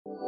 नमस्कार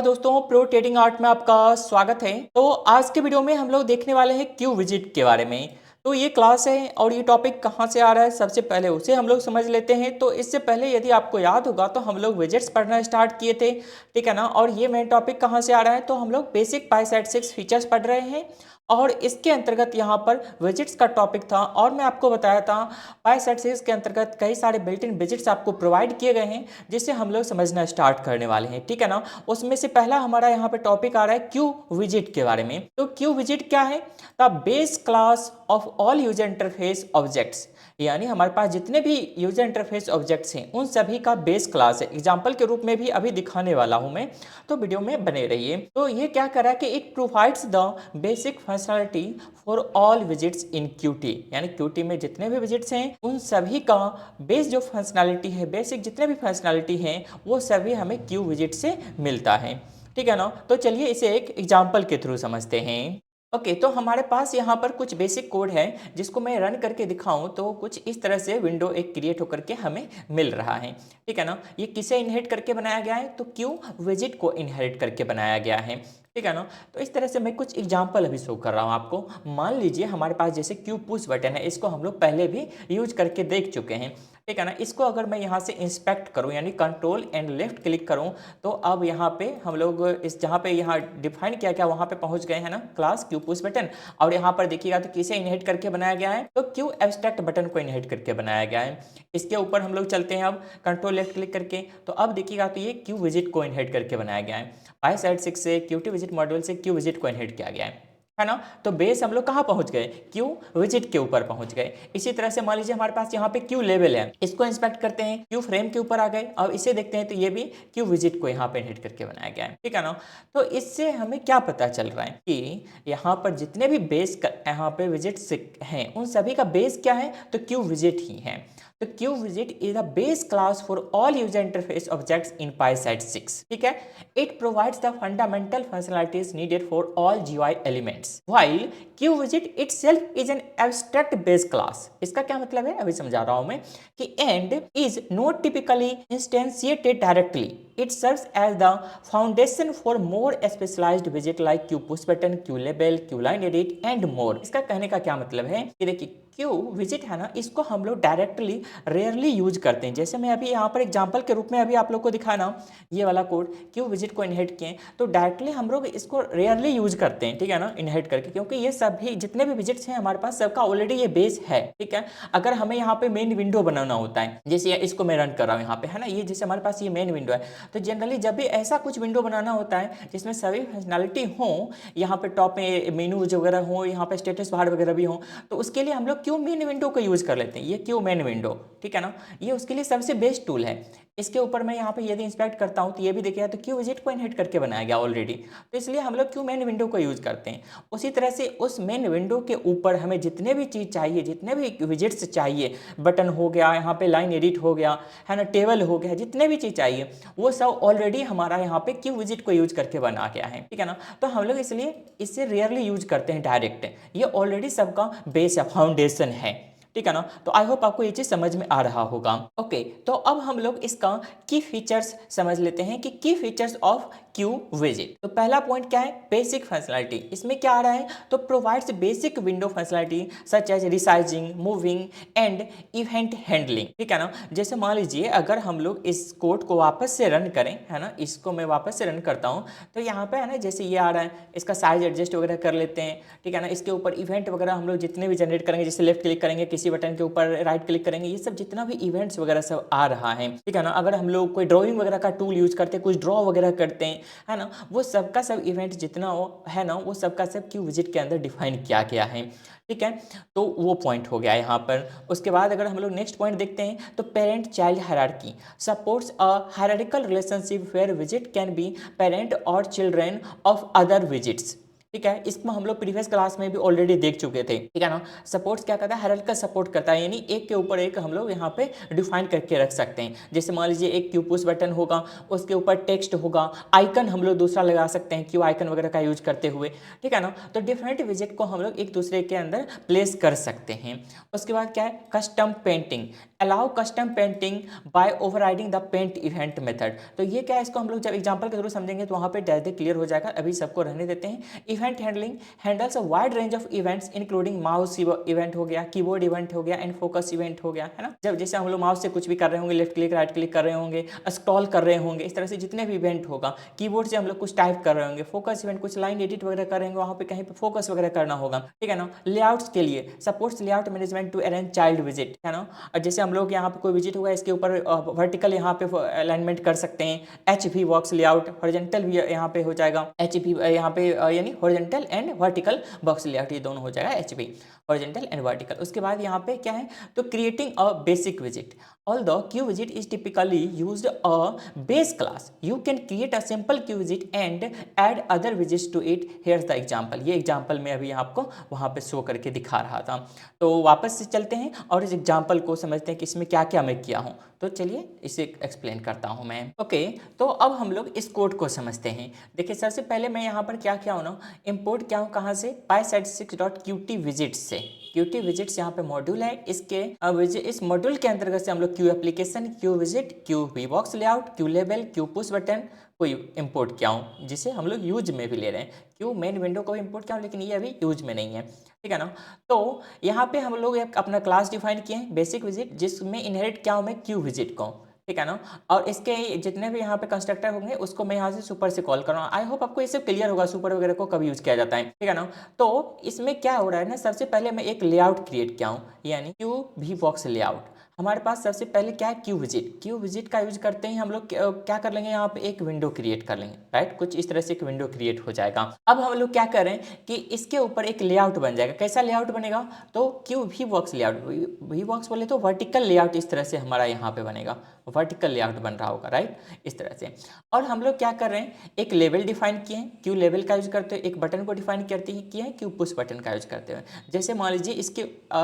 दोस्तों, pro trading art में आपका स्वागत है। तो आज के वीडियो में हम लोग देखने वाले हैं क्यू विजिट के बारे में। तो ये क्लास है और ये टॉपिक कहाँ से आ रहा है, सबसे पहले उसे हम लोग समझ लेते हैं। तो इससे पहले यदि आपको याद होगा तो हम लोग विजिट्स पढ़ना स्टार्ट किए थे, ठीक है ना। और ये मेन टॉपिक कहाँ से आ रहा है, तो हम लोग बेसिक पाई-सेट-6 फीचर्स पढ़ रहे हैं और इसके अंतर्गत यहाँ पर विजिट्स का टॉपिक था। और मैं आपको बताया था पाई-सेट-6 के अंतर्गत कई सारे बिल्ट इन विजिट्स आपको प्रोवाइड किए गए हैं, जिससे हम लोग समझना स्टार्ट करने वाले हैं, ठीक है ना। उसमें से पहला हमारा यहाँ पे टॉपिक आ रहा है क्यू विजिट के बारे में। तो क्यू विजिट क्या है? The base class of all user interface objects, यानी हमारे पास जितने भी यूजर इंटरफेस ऑब्जेक्ट्स हैं उन सभी का बेस क्लास है। एग्जांपल के रूप में भी अभी दिखाने वाला हूं मैं, तो वीडियो में बने रहिए। तो ये क्या कर रहा है कि it provides the basic functionality for all widgets in Qt, यानी क्यूटी में जितने भी विजिट्स हैं उन सभी का बेस जो फंक्शनलिटी है, बेसिक जितने भी फंक्शनलिटी हैं वो सभी हमें क्यू विजिट से मिलता है, ठीक है ना। तो चलिए इसे एक एग्जाम्पल के थ्रू समझते हैं। ओके, तो हमारे पास यहाँ पर कुछ बेसिक कोड है जिसको मैं रन करके दिखाऊं तो कुछ इस तरह से विंडो एक क्रिएट होकर के हमें मिल रहा है, ठीक है ना। ये किसे इनहेरिट करके बनाया गया है, तो क्यू विजिट को इनहेरिट करके बनाया गया है, ठीक है ना। तो इस तरह से मैं कुछ एग्जांपल अभी शो कर रहा हूँ आपको। मान लीजिए हमारे पास जैसे क्यू पुश बटन है, इसको हम लोग पहले भी यूज करके देख चुके हैं, ठीक है ना। इसको अगर मैं यहाँ से इंस्पेक्ट करूँ यानी कंट्रोल एंड लेफ्ट क्लिक करूँ तो अब यहाँ पे हम लोग इस जहाँ पे यहाँ डिफाइन किया गया वहाँ पे पहुँच गए हैं ना, क्लास क्यू पुश बटन। और यहाँ पर देखिएगा तो किसे इनहेरिट करके बनाया गया है, तो क्यू एब्स्ट्रैक्ट बटन को इनहेरिट करके बनाया गया है। इसके ऊपर हम लोग चलते हैं अब कंट्रोल लेफ्ट क्लिक करके, तो अब देखिएगा तो ये क्यू विजिट को इनहेरिट करके बनाया गया है। पाई-सेट-6 से क्यूटी विजिट मॉड्यूल से क्यू विजिट को इनहेरिट किया गया है ना। तो बेस हम लोग कहाँ पहुंच गए, क्यू विजिट के ऊपर पहुंच गए। इसी तरह से मान लीजिए हमारे पास यहाँ पे क्यू लेवल है, इसको इंस्पेक्ट करते हैं, क्यू फ्रेम के ऊपर आ गए। अब इसे देखते हैं तो ये भी क्यू विजिट को यहाँ पे इनहेरिट करके बनाया गया है, ठीक है ना। तो इससे हमें क्या पता चल रहा है कि यहाँ पर जितने भी बेस यहाँ पे विजिट्स हैं उन सभी का बेस क्या है, तो क्यू विजिट ही है। तो क्यू विजिट is the base class for all user interface objects in PySide six, ठीक है। It provides the fundamental functionalities needed for all GUI elements while Q विजिट itself is an abstract base class. इसका क्या मतलब है, अभी समझा रहा हूं मैं कि and is not typically instantiated directly, it serves as the foundation for more specialised विजिट like Q push button, Q label, Q line edit and more. इसका कहने का क्या मतलब है कि देखिए क्यू विजिट है ना, इसको हम लोग डायरेक्टली रेयरली यूज करते हैं। जैसे मैं अभी यहाँ पर एग्जांपल के रूप में अभी आप लोग को दिखाया ना, ये वाला कोड क्यू विजिट को इनहेरिट किए, तो डायरेक्टली हम लोग इसको रेयरली यूज करते हैं, ठीक है ना, इनहेरिट करके, क्योंकि ये सभी जितने भी विजिट्स हैं हमारे पास सबका ऑलरेडी ये बेस है, ठीक है। अगर हमें यहाँ पे मेन विंडो बनाना होता है, जैसे इसको मैं रन कर रहा हूँ यहाँ पे, है ना, ये जैसे हमारे पास ये मेन विंडो है, तो जनरली जब भी ऐसा कुछ विंडो बनाना होता है जिसमें सभी फंक्शनलिटी हो, यहाँ पे टॉप में मेनूज वगैरह हो, यहाँ पे स्टेटस बार वगैरह भी हो, तो उसके लिए हम लोग क्यू मेन विंडो को यूज कर लेते हैं। ये क्यू मेन विंडो, ठीक है ना, ये उसके लिए सबसे बेस्ट टूल है। इसके ऊपर मैं यहाँ पे यदि इंस्पेक्ट करता हूँ तो ये भी देखिएगा तो क्यू विजिट को इनहेरिट करके बनाया गया ऑलरेडी, तो इसलिए हम लोग क्यू मेन विंडो को यूज करते हैं। उसी तरह से उस मेन विंडो के ऊपर हमें जितने भी चीज़ चाहिए, जितने भी विजिट्स चाहिए, बटन हो गया, यहाँ पे लाइन एडिट हो गया, है ना, टेबल हो गया, जितने भी चीज़ चाहिए वो सब ऑलरेडी हमारा यहाँ पे क्यू विजिट को यूज करके बना गया है, ठीक है ना। तो हम लोग इसलिए इससे रेयरली यूज करते हैं डायरेक्ट, ये ऑलरेडी सबका बेस है, फाउंडेशन है, ठीक है ना। तो आई होप आपको ये चीज समझ में आ रहा होगा। ओके, तो अब हम लोग इसका की फीचर्स समझ लेते हैं कि की फीचर्स ऑफ क्यू विजिट। तो पहला पॉइंट क्या है, बेसिक फंक्शनलिटी। इसमें क्या आ रहा है, तो provides basic window functionality such as resizing, moving and event handling, ठीक है ना। जैसे मान लीजिए अगर हम लोग इस कोड को वापस से रन करें, है ना, इसको मैं वापस से रन करता हूं, तो यहाँ पे है ना जैसे ये आ रहा है, इसका साइज एडजस्ट वगैरह कर लेते हैं, ठीक है ना। इसके ऊपर इवेंट वगैरह हम लोग जितने भी जनरेट करेंगे, जैसे लेफ्ट क्लिक करेंगे, किसी बटन के ऊपर राइट क्लिक करेंगे, ये सब जितना भी इवेंट्स वगैरह सब आ रहा है, ठीक है ना। अगर हम लोग कोई ड्राइंग वगैरह का टूल यूज करते हैं, कुछ ड्रॉ वगैरह करते हैं, है ना, वो सबका सब इवेंट जितना है ना, वो सबका सब क्यू विजिट के अंदर डिफाइन किया गया है, ठीक है। तो वो पॉइंट हो गया यहाँ पर। उसके बाद अगर हम लोग नेक्स्ट पॉइंट देखते हैं तो parent child hierarchy supports a hierarchical relationship where विजिट कैन बी पेरेंट और चिल्ड्रन ऑफ अदर विजिट्स, ठीक है, इसमें हम लोग प्रीवियस क्लास में भी ऑलरेडी देख चुके थे, ठीक है ना। सपोर्ट्स क्या करता है, हायरार्किकल सपोर्ट करता है, यानी एक के ऊपर एक हम लोग यहाँ पे डिफाइन करके रख सकते हैं। जैसे मान लीजिए एक क्यू पुश बटन होगा, उसके ऊपर टेक्स्ट होगा, आइकन हम लोग दूसरा लगा सकते हैं क्यू आइकन वगैरह का यूज करते हुए, ठीक है ना। तो डिफरेंट विजेट को हम लोग एक दूसरे के अंदर प्लेस कर सकते हैं। उसके बाद क्या है, custom painting, allow custom painting by overriding the paint event method. तो ये क्या है, इसको हम लोग जब एग्जांपल के थ्रू समझेंगे तो वहाँ पे डायरेक्ट क्लियर हो जाएगा, अभी सबको रहने देते हैं। Event handling handles a wide range of events including mouse event हो गया, कीबोर्ड इवेंट हो गया एंड फोकस इवेंट हो गया, है ना। जब जैसे हम लोग माउस से कुछ भी कर रहे होंगे, लेफ्ट क्लिक राइट क्लिक कर रहे होंगे, स्क्रॉल कर रहे होंगे, इस तरह से जितने भी इवेंट होगा, कीबोर्ड से हम लोग कुछ टाइप कर रहे होंगे, फोकस इवेंट कुछ लाइन एडिट वगैरह कर रहे होंगे, वहाँ पे कहीं पे फोकस वगैरह करना होगा, ठीक है ना। लेआउट्स के लिए supports layout management to arrange child विजिट, है ना। और जैसे हम लोग यहाँ पे कोई विजिट होगा, इसके ऊपर वर्टिकल यहाँ पे अलाइनमेंट कर सकते हैं। HV बॉक्स लेआउट, हॉरिजॉन्टल भी यहाँ पे हो जाएगा, HV यहाँ पे यानी horizontal and vertical box layout, ये दोनों हो जाएगा HV, हॉरिजॉन्टल एंड वर्टिकल। उसके बाद यहाँ पे क्या है, तो creating a basic visit, although QVidget is typically used a base class, you can create a simple QVidget and add other widgets to it. Here's the example. ये example मैं अभी आपको वहाँ पे शो करके दिखा रहा था। तो वापस से चलते हैं और इस एग्जाम्पल को समझते हैं कि इसमें क्या क्या मैं किया हूँ। तो चलिए इसे एक्सप्लेन करता हूँ मैं। ओके, तो अब हम लोग इस कोड को समझते हैं। देखिए सबसे पहले मैं यहाँ पर क्या किया हूँ ना, इम्पोर्ट किया हूँ कहाँ से, pyside6.qt विजिट से। QT विजिट्स यहाँ पे मॉड्यूल है, इसके इस मॉड्यूल के अंतर्गत से हम लोग Q application, Q visit, Q वीबॉक्स layout, Q level, Q push button को इंपोर्ट किया हूँ, जिसे हम लोग यूज में भी ले रहे हैं। क्यू मेन विंडो को भी इंपोर्ट किया हूँ, लेकिन ये अभी यूज में नहीं है, ठीक है ना। तो यहाँ पे हम लोग एक अपना क्लास डिफाइन किए हैं, बेसिक विजिट, जिसमें इनहेरिट किया हूँ मैं क्यू विजिट को, ठीक है ना। और इसके जितने भी यहाँ पे कंस्ट्रक्टर होंगे उसको मैं यहाँ से सुपर से कॉल कर रहा हूँ। आई होप आपको इससे क्लियर होगा सुपर वगैरह को कब यूज किया जाता है, ठीक है ना। तो इसमें क्या हो रहा है ना, सबसे पहले मैं एक लेआउट क्रिएट किया हूँ, यानी क्यू वी बॉक्स लेआउट। हमारे पास सबसे पहले क्या है, क्यू विजिट। क्यू विजिट का यूज करते ही हम लोग क्या कर लेंगे, यहाँ पे एक विंडो क्रिएट कर लेंगे, राइट। कुछ इस तरह से एक विंडो क्रिएट हो जाएगा। अब हम लोग क्या करें कि इसके ऊपर एक लेआउट बन जाएगा। कैसा लेआउट बनेगा, तो Q V box layout, V box बोले तो वर्टिकल लेआउट इस तरह से हमारा यहाँ पे बनेगा, वर्टिकल लेआउट बन रहा होगा, राइट, इस तरह से। और हम लोग क्या कर रहे हैं, एक लेवल डिफाइन किए हैं, क्यू लेवल का यूज करते हैं, एक बटन को डिफाइन करते हैं किए हैं, क्यू पुश बटन का यूज करते हैं। जैसे मान लीजिए इसके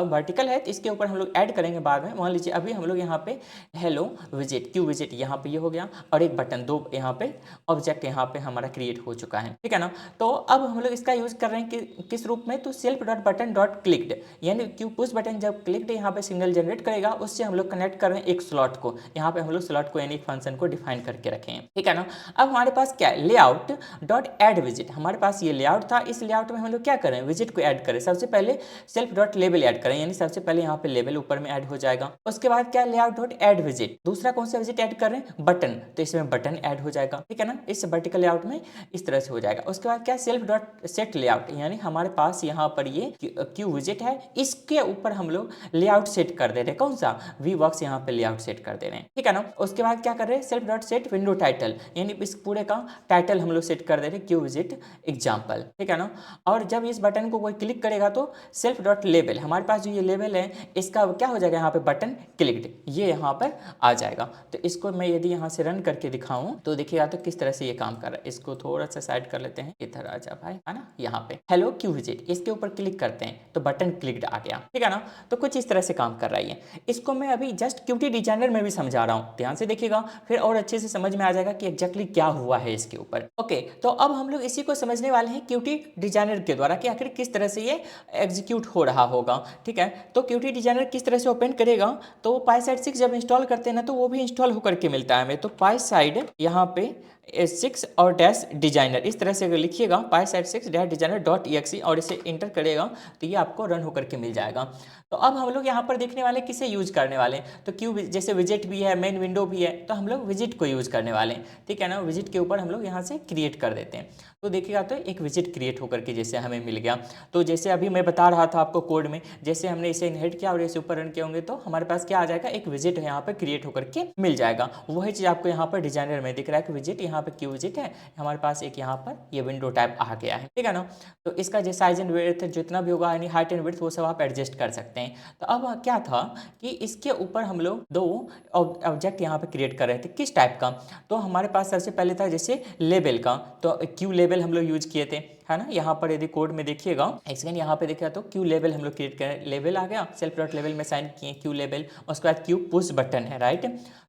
वर्टिकल है तो इसके ऊपर हम लोग ऐड करेंगे बाद में। मान लीजिए अभी हम लोग यहाँ पे हेलो विजिट, क्यू विजिट यहाँ पे ये हो गया, और एक बटन, दो यहाँ पे ऑब्जेक्ट यहाँ पे हमारा क्रिएट हो चुका है, ठीक है ना। तो अब हम लोग इसका यूज कर रहे हैं कि किस रूप में, तो self dot button dot clicked, यानी क्यू पुश बटन जब क्लिक्ड यहाँ पे सिग्नल जनरेट करेगा, उससे हम लोग कनेक्ट कर रहे हैं एक स्लॉट को। यहाँ पे हम लोग स्लॉट को यानी फंक्शन को डिफाइन करके रखे हैं, ठीक है ना। अब हमारे पास क्या है, लेआउट डॉट ऐड विजिट। हमारे पास ये लेआउट था, इस लेआउट में हम लोग क्या करें, विजिट को ऐड करें। सबसे पहले सेल्फ डॉट लेबल ऐड करें, यानी सबसे पहले यहाँ पे लेबल ऊपर में ऐड हो जाएगा। उसके बाद क्या, लेआउट डॉट ऐड विजिट, दूसरा कौन सा विजिट ऐड कर रहे हैं, बटन, तो इसमें बटन ऐड हो जाएगा, ठीक है ना। इस वर्टिकल लेआउट में इस तरह से हो जाएगा। उसके बाद क्या, सेल्फ डॉट सेट लेआउट, यानी हमारे पास यहाँ पर ये क्यू विजिट है, इसके ऊपर हम लोग लेआउट सेट कर दे रहे हैं, कौन सा, वी बॉक्स यहाँ पे लेआउट सेट कर दे रहे हैं, ठीक है ना। उसके बाद क्या कर रहे हैं, self dot set window title, यानी इस पूरे का टाइटल हम लोग सेट कर दे रहे हैं क्यू विजिट एग्जाम्पल, ठीक है ना। और जब इस बटन को कोई क्लिक करेगा तो सेल्फ डॉट लेबल, हमारे पास जो ये लेबल है इसका क्या हो जाएगा, यहाँ पे बटन क्लिक्ड, ये यहाँ पर आ जाएगा। तो इसको मैं यदि यहाँ से रन करके दिखाऊं तो देखिएगा तो किस तरह से ये काम कर रहा है। इसको थोड़ा सा साइड कर लेते हैं, इधर आ जा भाई, है ना। यहाँ पे हेलो क्यू विजिट, इसके ऊपर क्लिक करते हैं तो बटन क्लिक्ड आ गया, ठीक है ना। तो कुछ इस तरह से काम कर रहा है। इसको मैं अभी जस्ट क्यूटी डिजाइनर में भी समझा रहा हूँ, ध्यान से देखिएगा, फिर और अच्छे से समझ में आ जाएगा कि एग्जैक्टली क्या हुआ है इसके ऊपर। ओके, तो अब हम लोग इसी को समझने वाले हैं क्यूटी डिजाइनर के द्वारा कि आखिर किस तरह से ये एग्जीक्यूट हो रहा होगा, ठीक है। तो क्यूटी डिजाइनर किस तरह से ओपन करेगा, तो pyside6 जब इंस्टॉल करते हैं ना तो वो भी इंस्टॉल होकर के मिलता है हमें। तो pyside यहाँ पे 6 और डैश डिजाइनर इस तरह से अगर लिखिएगा pyside6 dash designer dot exe और इसे इंटर करेगा तो ये आपको रन होकर के मिल जाएगा। तो अब हम लोग यहाँ पर देखने वाले किसे यूज करने वाले हैं, तो क्यू जैसे विजिट भी है, मेन विंडो भी है, तो हम लोग विजिट को यूज करने वाले हैं, ठीक है ना। विजिट के ऊपर हम लोग यहाँ से क्रिएट कर देते हैं। तो देखिएगा तो एक विजिट क्रिएट होकर के जैसे हमें मिल गया। तो जैसे अभी मैं बता रहा था आपको कोड में, जैसे हमने इसे इनहेरिट किया और इसे ऊपर रन किए होंगे तो हमारे पास क्या आ जाएगा, एक विजिट यहाँ पर क्रिएट होकर के मिल जाएगा। वही चीज़ आपको यहाँ पर डिजाइनर में दिख रहा है कि विजिट, यहाँ पे क्यू विजिट है, हमारे पास एक यहाँ पर ये विंडो टाइप आ गया है, ठीक है ना। तो इसका जो साइज एंड विड्थ जितना भी होगा, यानी हाइट एंड विड्थ, वो सब आप एडजस्ट कर सकते हैं। तो अब क्या था कि इसके ऊपर हम लोग दो ऑब्जेक्ट यहाँ पे क्रिएट कर रहे थे, किस टाइप का, तो हमारे पास सबसे पहले था जैसे लेबल का, तो क्यू लेबल हम लोग यूज किए थे, है ना। यहाँ पर यदि कोड में देखिएगा, एक सेकंड, यहाँ पे देखिए तो क्यू लेवल हम लोग क्रिएट करें, लेवल आ गया, सेल्फ डॉट लेवल में साइन किए क्यू लेवल, उसके बाद क्यू पुश बटन है, राइट।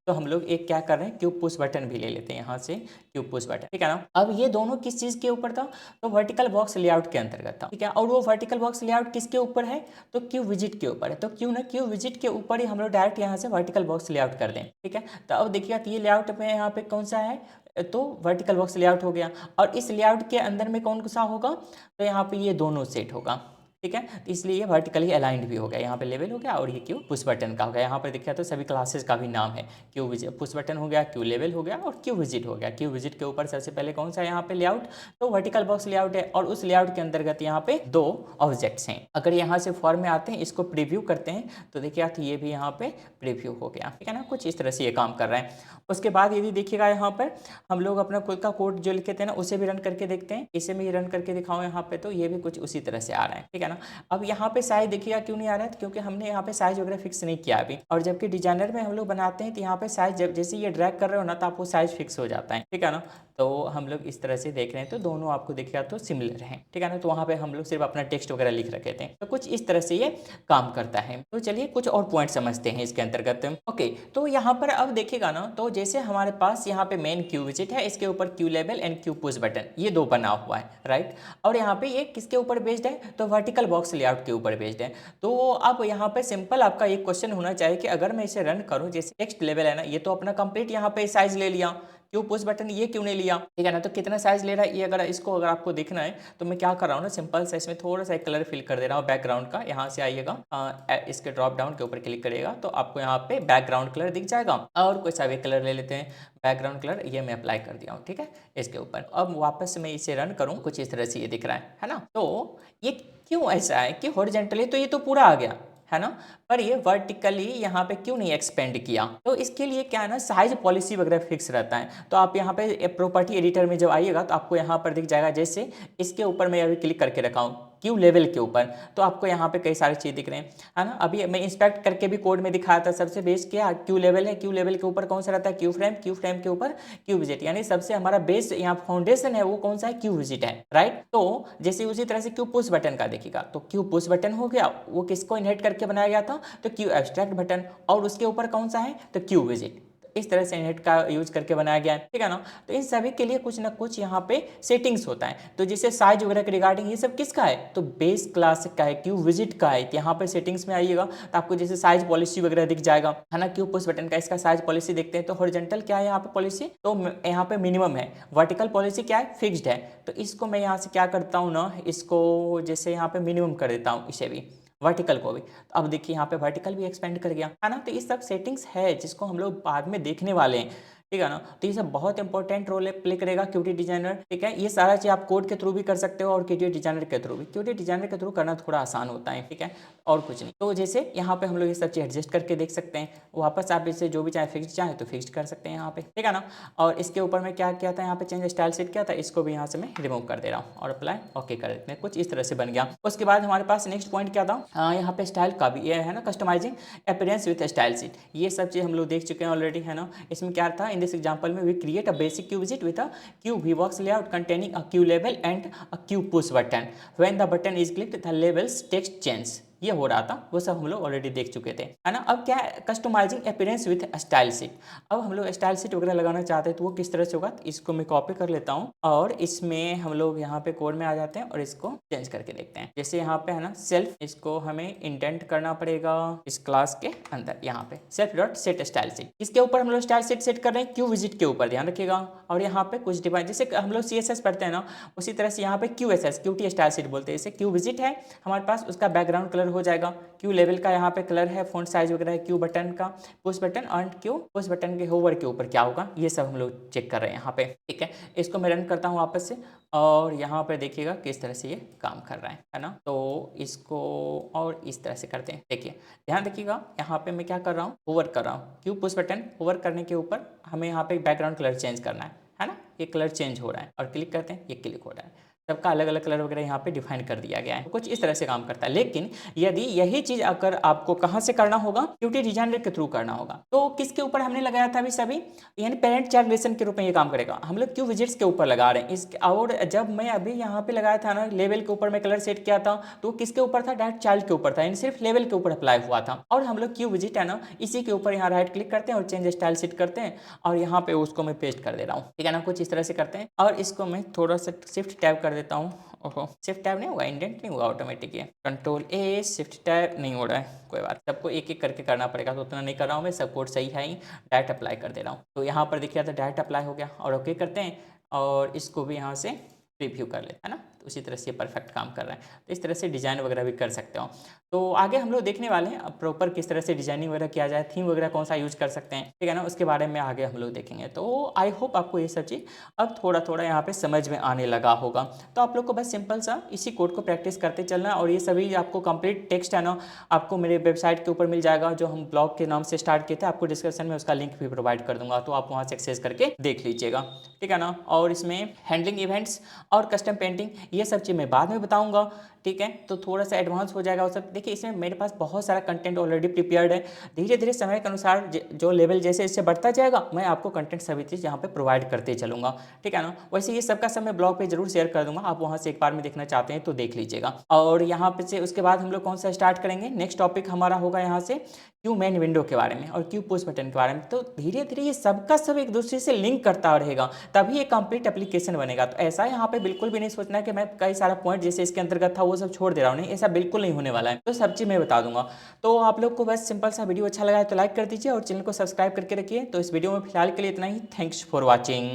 तो हम लोग एक क्या कर रहे हैं, क्यू पुश बटन भी ले लेते हैं यहाँ से, क्यू पुश बटन, ठीक है ना। अब ये दोनों किस चीज़ के ऊपर था, तो वर्टिकल बॉक्स लेआउट के अंतर्गत था, ठीक है। और वो वर्टिकल बॉक्स लेआउट किसके ऊपर है, तो क्यू विजिट के ऊपर है। तो क्यों ना क्यू विजिट के ऊपर ही हम लोग डायरेक्ट यहाँ से वर्टिकल बॉक्स लेआउट कर दें, ठीक है। तो अब देखिएगा कि ये लेआउट में यहाँ पे कौन सा है, तो वर्टिकल बॉक्स लेआउट हो गया। और इस लेआउट के अंदर में कौन सा होगा, तो यहाँ पे ये दोनों सेट होगा, ठीक है। तो इसलिए ये वर्टिकली अलाइंड भी हो गया, यहाँ पे लेवल हो गया और ये क्यू पुश बटन का हो गया। यहाँ पर देखिए तो सभी क्लासेस का भी नाम है, क्यू विजिट पुश बटन हो गया, क्यू लेवल हो गया और क्यू विजिट हो गया। क्यू विजिट के ऊपर सबसे पहले कौन सा है यहाँ पे लेआउट, तो वर्टिकल बॉक्स लेआउट है। और उस लेआउट के अंतर्गत यहाँ पे दो ऑब्जेक्ट्स हैं। अगर यहाँ से फॉर्म में आते हैं, इसको प्रीव्यू करते हैं, तो देखिए तो ये भी यहाँ पे प्रीव्यू हो गया, ठीक है ना। कुछ इस तरह से ये काम कर रहा है। उसके बाद यदि देखिएगा यहाँ पर हम लोग अपना खुद का कोड जो लिखे थे ना, उसे भी रन करके देखते हैं। इसे मैं रन करके दिखाऊँ यहाँ पे, तो ये भी कुछ उसी तरह से आ रहा है, ठीक है ना। अब यहाँ पे साइज देखिएगा क्यों नहीं आ रहा है, क्योंकि हमने यहाँ पे साइज वगैरह फिक्स नहीं किया अभी। और जबकि डिजाइनर में हम लोग बनाते हैं तो यहाँ पे साइज जब जैसे ये ड्रैग कर रहे हो ना, तो आपको साइज फिक्स हो जाता है, ठीक है ना। तो हम लोग इस तरह से देख रहे हैं, तो दोनों आपको देखिएगा तो सिमिलर हैं, ठीक है ना। तो वहाँ पे हम लोग सिर्फ अपना टेक्स्ट वगैरह लिख रखे थे, तो कुछ इस तरह से ये काम करता है। तो चलिए कुछ और पॉइंट समझते हैं इसके अंतर्गत। ओके, तो यहाँ पर अब देखिएगा ना, तो जैसे हमारे पास यहाँ पे मेन क्यू विजिट है, इसके ऊपर Q level and Q push button, ये दो बना हुआ है, राइट। और यहाँ पे ये किसके ऊपर बेस्ड है, तो वर्टिकल बॉक्स लेआउट के ऊपर बेस्ड है। तो अब यहाँ पे सिंपल आपका एक क्वेश्चन होना चाहिए कि अगर मैं इसे रन करूँ, जैसे टेक्स्ट लेवल है ना, ये तो अपना कंप्लीट यहाँ पे साइज ले लिया, क्यू पुश बटन ये क्यों नहीं लिया, ठीक है ना। तो कितना साइज ले रहा है ये, अगर इसको अगर आपको देखना है तो मैं क्या कर रहा हूँ ना, सिंपल से इसमें थोड़ा सा कलर फिल कर दे रहा हूँ बैकग्राउंड का। यहाँ से आइएगा, इसके ड्रॉप डाउन के ऊपर क्लिक करिएगा तो आपको यहाँ पे बैकग्राउंड कलर दिख जाएगा। और कोई सा भी कलर ले लेते हैं, बैकग्राउंड कलर ये मैं अप्लाई कर दिया हूँ, ठीक है, इसके ऊपर। अब वापस मैं इसे रन करूँ, कुछ इस तरह से ये दिख रहा है ना। तो ये क्यों ऐसा है कि हॉरिजॉन्टली तो ये तो पूरा आ गया है ना, पर ये वर्टिकली यहाँ पे क्यों नहीं एक्सपेंड किया, तो इसके लिए क्या है ना, साइज पॉलिसी वगैरह फिक्स रहता है। तो आप यहाँ पे प्रॉपर्टी एडिटर में जब आइएगा तो आपको यहाँ पर दिख जाएगा, जैसे इसके ऊपर मैं अभी क्लिक करके रखा हूँ क्यू लेवल के ऊपर, तो आपको यहाँ पे कई सारी चीज़ दिख रहे हैं, है ना। अभी मैं इंस्पेक्ट करके भी कोड में दिखाया था, सबसे बेस क्या क्यू लेवल है, क्यू लेवल के ऊपर कौन सा रहता है, क्यू फ्रेम, क्यू फ्रेम के ऊपर क्यू विजिट, यानी सबसे हमारा बेस यहाँ फाउंडेशन है वो कौन सा है, क्यू विजिट है, राइट। तो जैसे उसी तरह से क्यू पुश बटन का देखिएगा, तो क्यू पुश बटन हो गया, वो किसको इनहेरिट करके बनाया गया था, तो क्यू एब्स्ट्रैक्ट बटन, और उसके ऊपर कौन सा है, तो क्यू विजिट। इस तरह से इनहेरिट का यूज करके बनाया गया है, ठीक है ना। तो इन सभी के लिए कुछ ना कुछ यहाँ पे सेटिंग्स होता है। तो जैसे साइज वगैरह के रिगार्डिंग ये सब किसका है, तो बेस क्लास का है, क्यू विजिट का है। यहाँ पे सेटिंग्स में आइएगा तो आपको जैसे साइज पॉलिसी वगैरह दिख जाएगा, है ना। क्यू पुश बटन का इसका साइज पॉलिसी देखते हैं, तो हॉरिजॉन्टल क्या है यहाँ पे पॉलिसी, तो यहाँ पे मिनिमम है, वर्टिकल पॉलिसी क्या है, फिक्स्ड है। तो इसको मैं यहाँ से क्या करता हूँ ना, इसको जैसे यहाँ पे मिनिमम कर देता हूँ, इसे भी वर्टिकल को भी। तो अब देखिए यहाँ पे वर्टिकल भी एक्सपेंड कर गया, है ना। तो ये सब सेटिंग्स है जिसको हम लोग बाद में देखने वाले हैं, ठीक है ना। तो ये सब बहुत इंपॉर्टेंट रोल प्ले करेगा क्यूटी डिजाइनर, ठीक है। ये सारा चीज आप कोड के थ्रू भी कर सकते हो और क्यूटी डिजाइनर के थ्रू भी, क्यूटी डिजाइनर के थ्रू करना थोड़ा आसान होता है, ठीक है, और कुछ नहीं। तो जैसे यहाँ पे हम लोग ये सब चीज एडजस्ट करके देख सकते हैं, वापस आप इसे जो भी चाहे फिक्स चाहे तो फिक्स कर सकते हैं यहाँ पे, ठीक है ना। और इसके ऊपर मैं क्या किया था, यहाँ पे चेंज स्टाइल सेट किया था, इसको भी यहाँ से मैं रिमूव कर दे रहा हूँ और अप्लाई ओके कर देते हैं। कुछ इस तरह से बन गया। उसके बाद हमारे पास नेक्स्ट पॉइंट क्या था, यहाँ पे स्टाइल का भी ये है ना, customising appearance with style sheet. ये सब चीज हम लोग देख चुके हैं ऑलरेडी, है ना। इसमें क्या था, इन दिस एग्जांपल में create a basic queue widget with a queue vbox layout containing a queue label and a queue push button. When the button is clicked, the label's text changes. ये हो रहा था, वो सब हम लोग already देख चुके थे, है ना। अब क्या है, customising appearance with style sheet. अब हम लोग स्टाइल शीट वगैरह लगाना चाहते हैं तो वो किस तरह से होगा, इसको मैं कॉपी कर लेता हूँ और इसमें हम लोग यहाँ पे कोड में आ जाते हैं और इसको चेंज करके देखते हैं। जैसे यहाँ पे है ना सेल्फ, इसको हमें इंडेंट करना पड़ेगा इस क्लास के अंदर, यहाँ पे self dot set style sheet. इसके ऊपर हम लोग स्टाइल शीट सेट कर रहे हैं क्यू विजिट के ऊपर, ध्यान रखिएगा। और यहाँ पे कुछ डिफाइन, जैसे हम लोग CSS पढ़ते हैं ना, उसी तरह से यहाँ पे QSS क्यूटी स्टाइल शीट बोलते हैं। जैसे क्यू विजिट है हमारे पास, उसका बैकग्राउंड कलर हो जाएगा, क्यू लेवल का यहाँ पे कलर है, फॉन्ट साइज वगैरह है, क्यू बटन का पुश बटन और क्यू पुश बटन के होवर के ऊपर क्या होगा, ये सब हम लोग चेक कर रहे हैं यहाँ पे, ठीक है। इसको मैं रन करता हूँ वापस से और यहाँ पे देखिएगा किस तरह से ये काम कर रहा है ना। तो इसको और इस तरह से करते हैं, देखिए ध्यान रखिएगा। यहाँ पे मैं क्या कर रहा हूँ, होवर कर रहा हूँ, क्यू पुश बटन होवर करने के ऊपर हमें यहाँ पे बैकग्राउंड कलर चेंज करना है ना। ये कलर चेंज हो रहा है और क्लिक करते हैं, ये क्लिक हो रहा है। सबका अलग अलग कलर वगैरह यहाँ पे डिफाइन कर दिया गया है। तो कुछ इस तरह से काम करता है। लेकिन यदि यही चीज अगर आपको कहाँ से करना होगा, क्यूटी डिजाइनर के थ्रू करना होगा। तो किसके ऊपर हमने लगाया था अभी सभी, यानी पेरेंट चाइल्ड रिलेशन के रूप में ये काम करेगा। हम लोग क्यू विजिट्स के ऊपर लगा रहे हैं इस, और जब मैं अभी यहाँ पे लगाया था ना लेवल के ऊपर मैं कलर सेट किया था, तो किसके ऊपर था, डायरेक्ट चाइल्ड के ऊपर था, यानी सिर्फ लेवल के ऊपर अप्लाई हुआ था। और हम लोग क्यू विजिट है ना, इसी के ऊपर यहाँ राइट क्लिक करते हैं और चेंज स्टाइल सेट करते हैं, और यहाँ पे उसको मैं पेस्ट कर दे रहा हूँ, ठीक है ना। कुछ इस तरह से करते हैं, और इसको मैं थोड़ा सा शिफ्ट टैब कर देता हूँ। ओहो, शिफ्ट टैब नहीं होगा, इंडेंट नहीं होगा, ऑटोमेटिक है। कंट्रोल ए, शिफ्ट टैब नहीं हो रहा है, कोई बात, सबको एक एक करके करना पड़ेगा, तो उतना नहीं कर रहा हूँ मैं, सब कोड सही है ही, डायरेक्ट अप्लाई कर दे रहा हूँ। तो यहाँ पर देखिए तो डायरेक्ट अप्लाई हो गया, और ओके करते हैं, और इसको भी यहाँ से प्रीव्यू कर लेते हैं ना। तो उसी तरह से परफेक्ट काम कर रहे हैं। तो इस तरह से डिज़ाइन वगैरह भी कर सकते हो। तो आगे हम लोग देखने वाले हैं अब प्रॉपर किस तरह से डिजाइनिंग वगैरह किया जाए, थीम वगैरह कौन सा यूज कर सकते हैं, ठीक है ना, उसके बारे में आगे हम लोग देखेंगे। तो आई होप आपको ये सब चीज़ अब थोड़ा थोड़ा यहाँ पे समझ में आने लगा होगा। तो आप लोग को बस सिंपल सा इसी कोड को प्रैक्टिस करते चलना, और ये सभी आपको कंप्लीट टेक्स्ट है ना आपको मेरे वेबसाइट के ऊपर मिल जाएगा, जो हम ब्लॉग के नाम से स्टार्ट किए थे। आपको डिस्क्रिप्शन में उसका लिंक भी प्रोवाइड कर दूंगा, तो आप वहाँ से एक्सेस करके देख लीजिएगा, ठीक है ना। और इसमें हैंडलिंग इवेंट्स और कस्टम पेंटिंग ये सब चीज़ मैं बाद में बताऊंगा, ठीक है। तो थोड़ा सा एडवांस हो जाएगा वो सब। देखिए इसमें मेरे पास बहुत सारा कंटेंट ऑलरेडी प्रिपेयर्ड है। धीरे धीरे समय के अनुसार जो लेवल जैसे इससे बढ़ता जाएगा, मैं आपको कंटेंट सभी चीज़ यहाँ पे प्रोवाइड करते चलूंगा, ठीक है ना। वैसे ये सबका सब मैं ब्लॉग पे जरूर शेयर कर दूंगा, आप वहाँ से एक बार में देखना चाहते हैं तो देख लीजिएगा। और यहाँ पे से उसके बाद हम लोग कौन सा स्टार्ट करेंगे, नेक्स्ट टॉपिक हमारा होगा यहाँ से क्यू मेन विंडो के बारे में और क्यू पुश बटन के बारे में। तो धीरे धीरे ये सबका सब एक दूसरे से लिंक करता रहेगा, तभी एक कंप्लीट एप्लीकेशन बनेगा। तो ऐसा यहाँ पे बिल्कुल भी नहीं सोचना है कि मैं कई सारा पॉइंट जैसे इसके अंतर्गत था वो सब छोड़ दे रहा हूँ, नहीं, ऐसा बिल्कुल नहीं होने वाला है। तो सब चीज़ मैं बता दूंगा। तो आप लोग को बस सिंपल सा वीडियो अच्छा लगा है तो लाइक कर दीजिए और चैनल को सब्सक्राइब करके रखिए। तो इस वीडियो में फिलहाल के लिए इतना ही। Thanks for watching.